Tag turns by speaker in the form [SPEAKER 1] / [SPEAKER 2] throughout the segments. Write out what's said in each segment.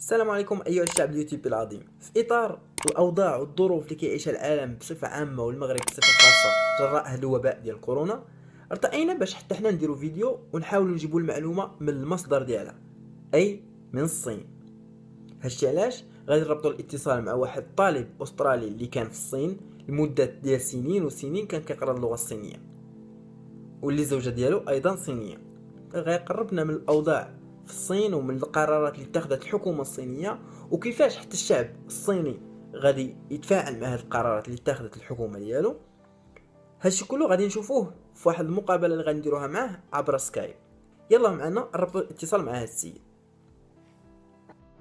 [SPEAKER 1] السلام عليكم أيها الشعب اليوتيوبي العظيم. في إطار الأوضاع والظروف اللي كيعيشها العالم بصفة عامة والمغرب بصفة خاصة جراء هذا الوباء ديال كورونا، ارتئينا باش حتى حنا نديرو فيديو ونحاولوا نجيبوا المعلومة من المصدر ديالها، أي من الصين. هادشي علاش غادي نربطوا الاتصال مع واحد طالب أسترالي اللي كان في الصين لمدة ديال سنين وسنين، كان كيقرا اللغة الصينية، واللي الزوجة ديالو أيضا صينية. غيقربنا من الأوضاع في الصين ومن القرارات اللي اتخذت الحكومة الصينية، وكيفاش حتى الشعب الصيني غادي يتفاعل مع هذه القرارات اللي اتخذت الحكومة ديالو. هادشي كله غادي نشوفوه في واحد المقابلة اللي غادي نديروها معاه عبر سكايب. يلا معنا نربط الاتصال مع هذا السيد.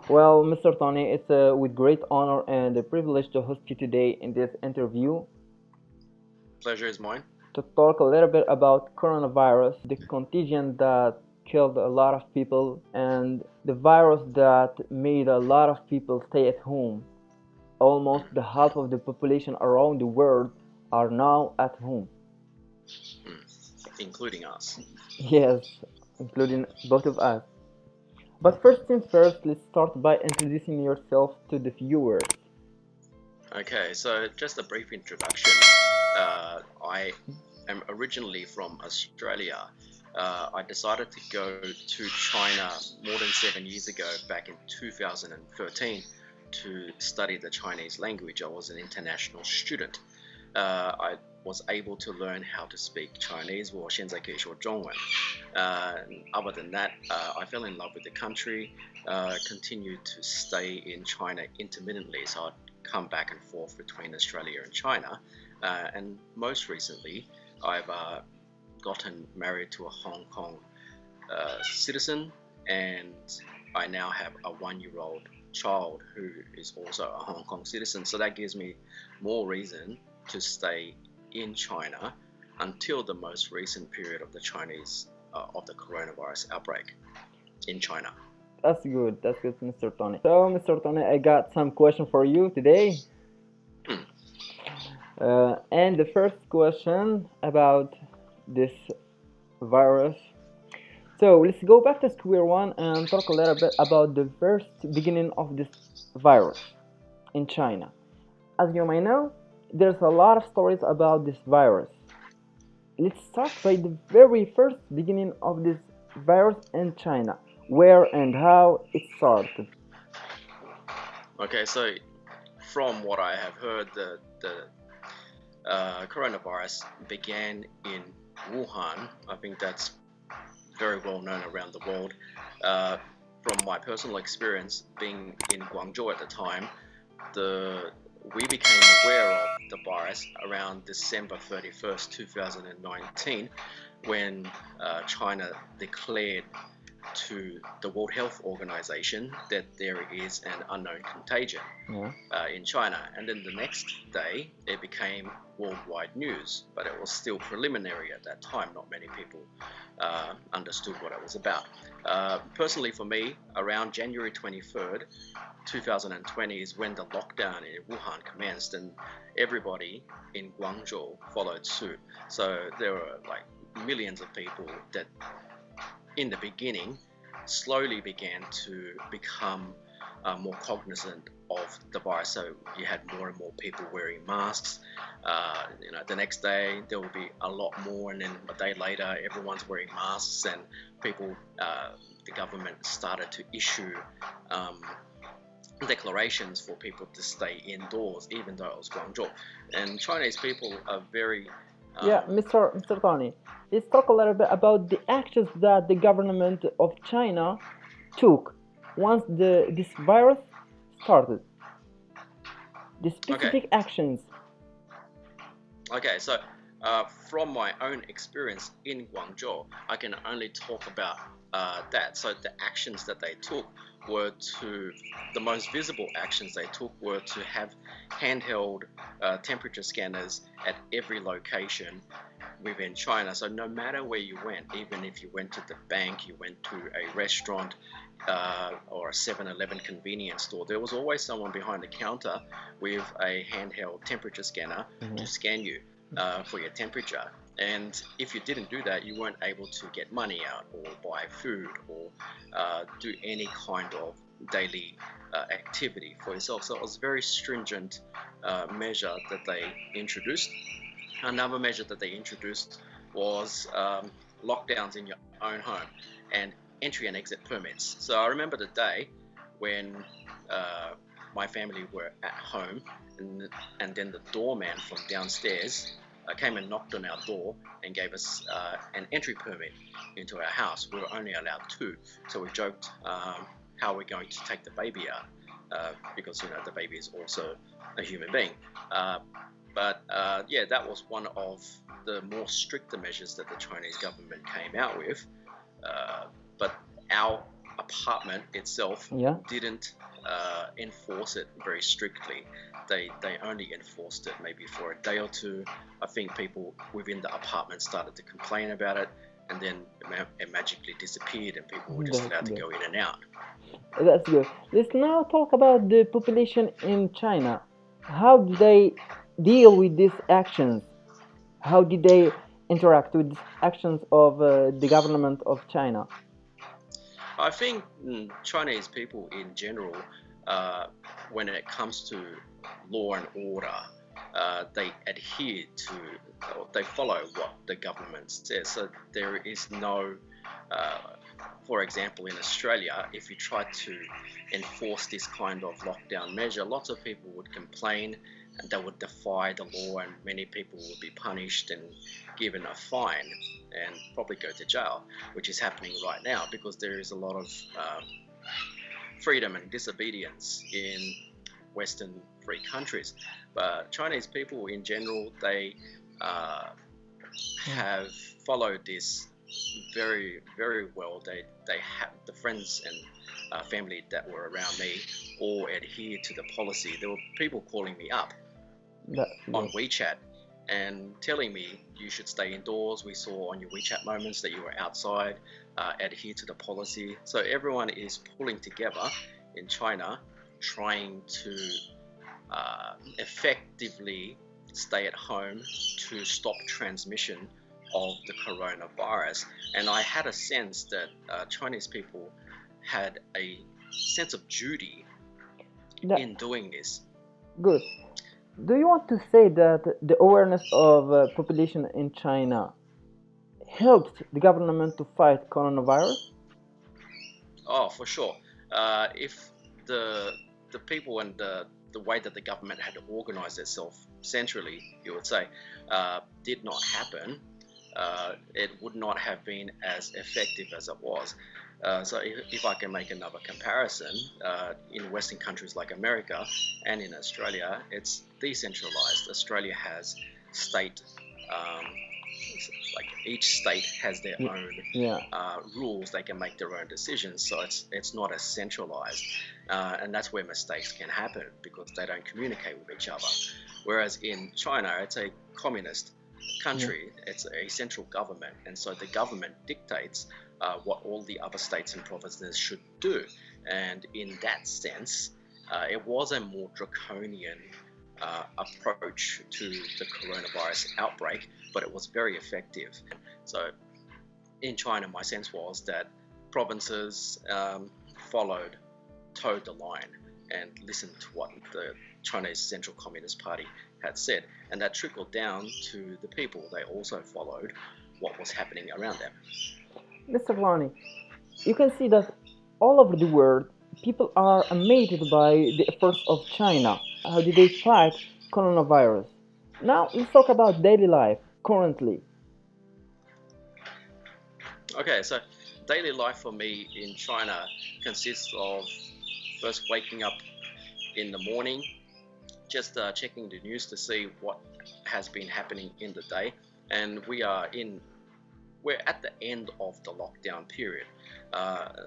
[SPEAKER 1] Well, Mr. Tony, it's with great honor and a privilege to host you today in this interview.
[SPEAKER 2] Pleasure is mine.
[SPEAKER 1] To talk a little bit about coronavirus, the contagion that killed a lot of people, and the virus that made a lot of people stay at home. Almost the half of the population around the world are now at home.
[SPEAKER 2] Including us.
[SPEAKER 1] Yes, including both of us. But first things first, let's start by introducing yourself to the viewers.
[SPEAKER 2] Okay, so just a brief introduction. I am originally from Australia. I decided to go to China more than 7 years ago, back in 2013, to study the Chinese language. I was an international student. I was able to learn how to speak Chinese, 我现在可以说中文. Other than that, I fell in love with the country, continued to stay in China intermittently, so I'd come back and forth between Australia and China. And most recently, I've gotten married to a Hong Kong citizen, and I now have a 1-year-old child who is also a Hong Kong citizen. So that gives me more reason to stay in China until the most recent period of the coronavirus outbreak in China.
[SPEAKER 1] That's good, Mr. Tony. So, Mr. Tony, I got some question for you today. And the first question about this virus. So let's go back to square one and talk a little bit about the first beginning of this virus in China. As you may know, there's a lot of stories about this virus. Let's start by the very first beginning of this virus in China, where and how it started.
[SPEAKER 2] Okay, so from what I have heard, the coronavirus began in Wuhan. I think that's very well known around the world. From my personal experience being in Guangzhou at the time, we became aware of the virus around December 31st, 2019, when China declared to the World Health Organization that there is an unknown contagion in China. And then the next day, it became worldwide news, but it was still preliminary at that time. Not many people understood what it was about. Personally for me, around January 23rd, 2020 is when the lockdown in Wuhan commenced, and everybody in Guangzhou followed suit. So there were like millions of people that in the beginning slowly began to become more cognizant of the virus. So you had more and more people wearing masks. The next day there will be a lot more, and then a day later everyone's wearing masks, and people, the government started to issue declarations for people to stay indoors, even though it was Guangzhou. And Chinese people are very
[SPEAKER 1] Mr. Tony, let's talk a little bit about the actions that the government of China took once this virus started. The specific actions.
[SPEAKER 2] Okay, so from my own experience in Guangzhou, I can only talk about that. So the actions that they took were the most visible actions they took were to have handheld temperature scanners at every location within China. So no matter where you went, even if you went to the bank, you went to a restaurant or a 7-Eleven convenience store, there was always someone behind the counter with a handheld temperature scanner to scan you for your temperature. And if you didn't do that, you weren't able to get money out or buy food or do any kind of daily activity for yourself. So it was a very stringent measure that they introduced. Another measure that they introduced was lockdowns in your own home and entry and exit permits. So I remember the day when my family were at home, and then the doorman from downstairs came and knocked on our door and gave us an entry permit into our house. We were only allowed two, so we joked how we're going to take the baby out because the baby is also a human being. But yeah, that was one of the more stricter measures that the Chinese government came out with. But our apartment itself
[SPEAKER 1] Yeah.
[SPEAKER 2] didn't enforce it very strictly. They only enforced it maybe for a day or two. I think people within the apartment started to complain about it, and then it magically disappeared, and people were just
[SPEAKER 1] That's
[SPEAKER 2] allowed to
[SPEAKER 1] good.
[SPEAKER 2] go in and out.
[SPEAKER 1] That's good. Let's now talk about the population in China. How do they deal with these actions? How did they interact with these actions of the government of China?
[SPEAKER 2] I think Chinese people in general, uh, when it comes to law and order, they adhere to, or they follow what the government says. So there is no, uh, for example, in Australia, if you try to enforce this kind of lockdown measure, lots of people would complain and they would defy the law, and many people would be punished and given a fine and probably go to jail, which is happening right now because there is a lot of freedom and disobedience in Western free countries. But Chinese people in general, they have followed this very, very well. They have the friends and family that were around me all adhere to the policy. There were people calling me up
[SPEAKER 1] That's
[SPEAKER 2] on
[SPEAKER 1] good.
[SPEAKER 2] WeChat and telling me you should stay indoors. We saw on your WeChat moments that you were outside, adhere to the policy. So everyone is pulling together in China, trying to effectively stay at home to stop transmission of the coronavirus. And I had a sense that Chinese people had a sense of duty
[SPEAKER 1] That,
[SPEAKER 2] in doing this.
[SPEAKER 1] good. Do you want to say that the awareness of population in China helped the government to fight coronavirus?
[SPEAKER 2] Oh, for sure. If the people and the way that the government had organized itself centrally, you would say, did not happen, it would not have been as effective as it was. So if I can make another comparison, in Western countries like America and in Australia, it's decentralized. Australia has state, um, like each state has their
[SPEAKER 1] Y-
[SPEAKER 2] own
[SPEAKER 1] Yeah.
[SPEAKER 2] rules. They can make their own decisions, so it's not as centralized, and that's where mistakes can happen because they don't communicate with each other. Whereas in China, it's a communist country, it's a central government, and so the government dictates what all the other states and provinces should do. And in that sense, it was a more draconian approach to the coronavirus outbreak, but it was very effective. So in China, my sense was that provinces towed the line and listened to what the Chinese Central Communist Party had said, and that trickled down to the people. They also followed what was happening around them.
[SPEAKER 1] Mr. Lani, you can see that all over the world, people are amazed by the efforts of China. How did they fight coronavirus? Now, let's talk about daily life currently.
[SPEAKER 2] Okay, so daily life for me in China consists of first waking up in the morning, just checking the news to see what has been happening in the day, and we're at the end of the lockdown period.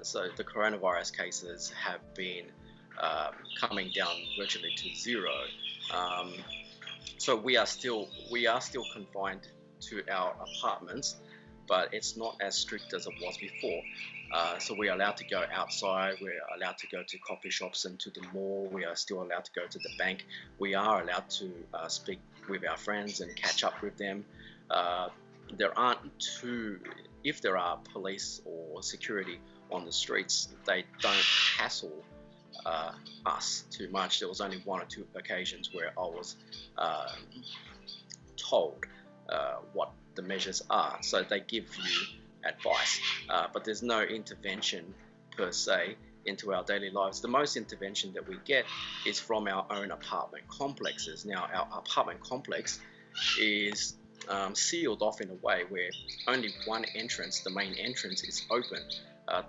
[SPEAKER 2] So the coronavirus cases have been coming down virtually to zero. Um, so we are still confined to our apartments, but it's not as strict as it was before. So we're allowed to go outside, we're allowed to go to coffee shops and to the mall, we are still allowed to go to the bank, we are allowed to speak with our friends and catch up with them. Uh, there aren't too, if there are police or security on the streets, they don't hassle us too much. There was only one or two occasions where I was told what the measures are, so they give you advice, but there's no intervention per se into our daily lives. The most intervention that we get is from our own apartment complexes. Now, our apartment complex is sealed off in a way where only one entrance, the main entrance, is open.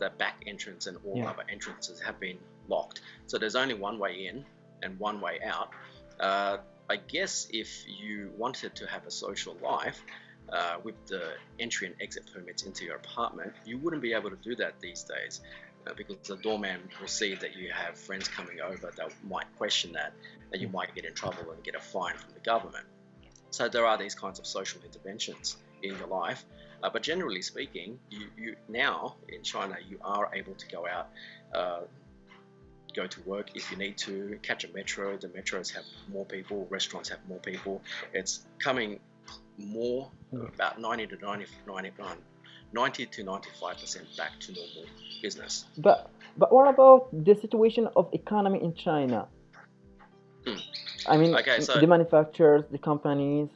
[SPEAKER 2] The back entrance and all other entrances have been locked. So there's only one way in and one way out. I guess if you wanted to have a social life with the entry and exit permits into your apartment, you wouldn't be able to do that these days because the doorman will see that you have friends coming over that might question that, and you might get in trouble and get a fine from the government. So there are these kinds of social interventions in your life. But generally speaking, you now in China, you are able to go out, go to work if you need to, catch a metro. The metros have more people, restaurants have more people. It's coming more, about 90 to 95% back to normal business.
[SPEAKER 1] But what about the situation of economy in China? I mean,
[SPEAKER 2] Okay, so
[SPEAKER 1] the manufacturers, the companies.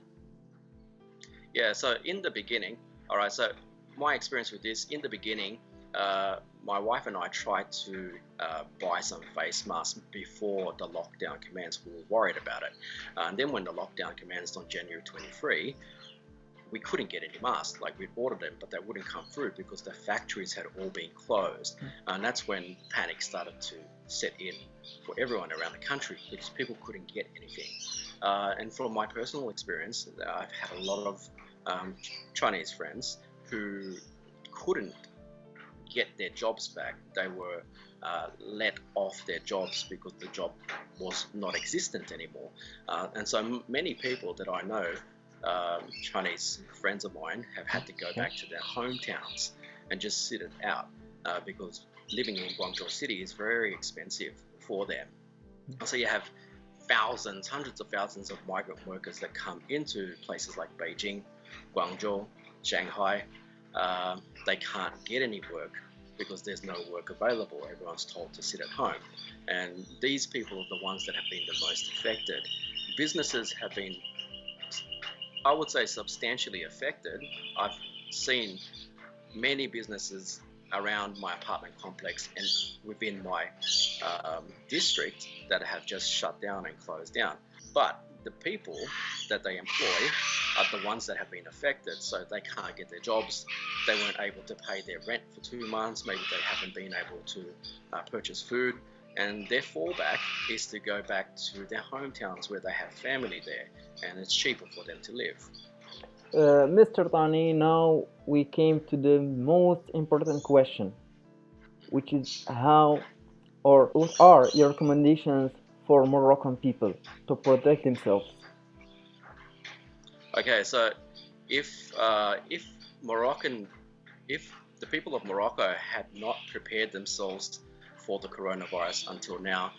[SPEAKER 2] yeah, so in the beginning, all right, so my experience with this, in the beginning, my wife and I tried to buy some face masks before the lockdown commenced. We were worried about it. And then when the lockdown commenced on January 23, we couldn't get any masks. Like, we'd ordered them, but they wouldn't come through because the factories had all been closed. And that's when panic started to set in for everyone around the country because people couldn't get anything. And from my personal experience, I've had a lot of Chinese friends who couldn't get their jobs back. They were let off their jobs because the job was not existent anymore. And so many people that I know, Chinese friends of mine, have had to go back to their hometowns and just sit it out because living in Guangzhou city is very expensive for them. So you have thousands, hundreds of thousands of migrant workers that come into places like Beijing, Guangzhou, Shanghai. They can't get any work because there's no work available. Everyone's told to sit at home. And these people are the ones that have been the most affected. Businesses have been, I would say, substantially affected. I've seen many businesses around my apartment complex and within my district that have just shut down and closed down. But the people that they employ are the ones that have been affected, so they can't get their jobs. They weren't able to pay their rent for 2 months. Maybe they haven't been able to purchase food, and their fallback is to go back to their hometowns where they have family there, and it's cheaper for them to live.
[SPEAKER 1] Mr. Tani, now we came to the most important question, which is how or what are your recommendations for Moroccan people to protect themselves?
[SPEAKER 2] Okay, so if the people of Morocco had not prepared themselves for the coronavirus until now,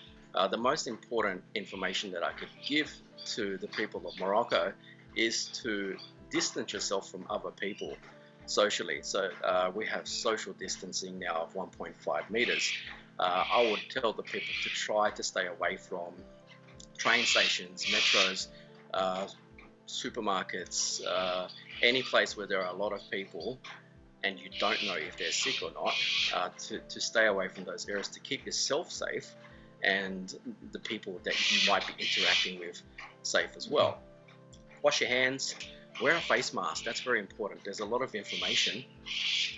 [SPEAKER 2] the most important information that I could give to the people of Morocco is to distance yourself from other people socially. So we have social distancing now of 1.5 meters. I would tell the people to try to stay away from train stations, metros, supermarkets, any place where there are a lot of people and you don't know if they're sick or not, to stay away from those areas to keep yourself safe and the people that you might be interacting with safe as well. Wash your hands, wear a face mask. That's very important. There's a lot of information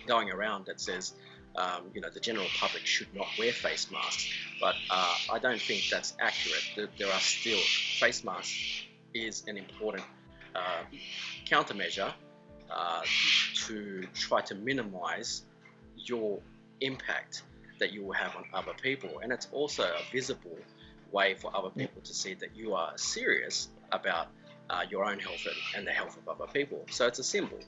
[SPEAKER 2] going around that says the general public should not wear face masks, but I don't think that's accurate. There are still, face masks is an important countermeasure to try to minimize your impact that you will have on other people, and it's also a visible way for other people to see that you are serious about your own health and the health of other people. So it's a symbol.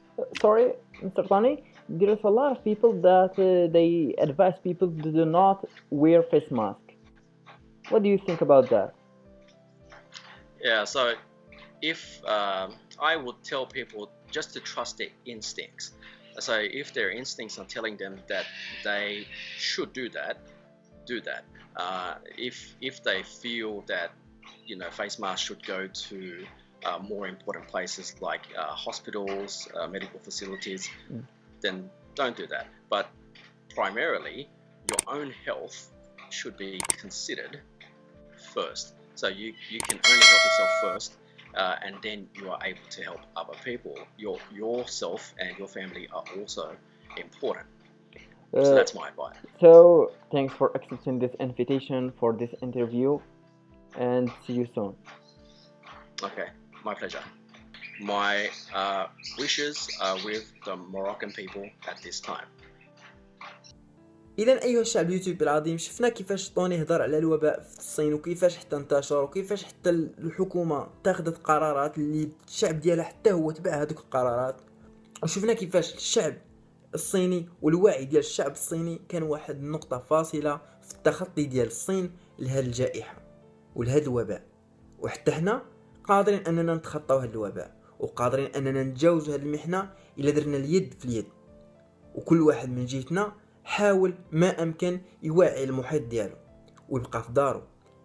[SPEAKER 1] Sorry, Mr. Tani, there is a lot of people that they advise people to do not wear face mask. What do you think about that?
[SPEAKER 2] Yeah, so if I would tell people just to trust their instincts. So if their instincts are telling them that they should do that, do that. If they feel that face masks should go to more important places like hospitals, medical facilities, then don't do that. But primarily, your own health should be considered first. So you can only help yourself first, and then you are able to help other people. Yourself and your family are also important. So that's my advice.
[SPEAKER 1] So thanks for accepting this invitation for this interview, and see you soon.
[SPEAKER 2] Okay, my pleasure. My wishes are with the Moroccan people at this time.
[SPEAKER 1] اذا ايها الشعب اليوتيوب العظيم، شفنا كيفاش طوني هضر على الوباء في الصين، وكيفاش حتى انتشر، وكيفاش حتى الحكومه اتخذت قرارات اللي الشعب ديالها حتى هو تبع هذوك القرارات. وشفنا كيفاش الشعب الصيني والوعي ديال الشعب الصيني كان واحد النقطه فاصله في التخطي ديال الصين لهذه الجائحه ولهذا الوباء. وحتى حنا قادرين اننا نتخطاو هذا الوباء، وقادرين اننا نتجاوزوا هذه المحنه الا درنا اليد في اليد، وكل واحد من جهتنا حاول ما امكن يوعي المحيط ديالو ويبقى في دارو،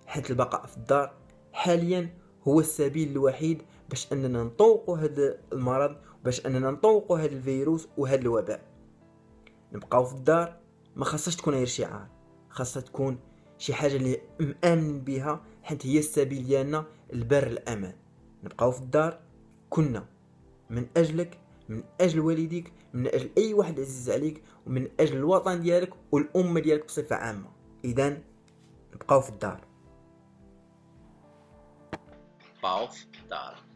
[SPEAKER 1] حيت البقاء في الدار حاليا هو السبيل الوحيد باش اننا نطوقوا هذا المرض، باش اننا نطوقوا هذا الفيروس وهذا الوباء. نبقاو في الدار ما خاصهاش تكون غير شعار، خاصها تكون شي حاجه اللي مآمن بها، حيت هي السبيل ديالنا البر الامان. نبقاو في الدار كنا من اجلك، من اجل والديك، من اجل اي واحد عزيز عليك، ومن اجل الوطن ديالك والامه ديالك بصفه عامه. اذا نبقاو في الدار.
[SPEAKER 2] Bauf, da.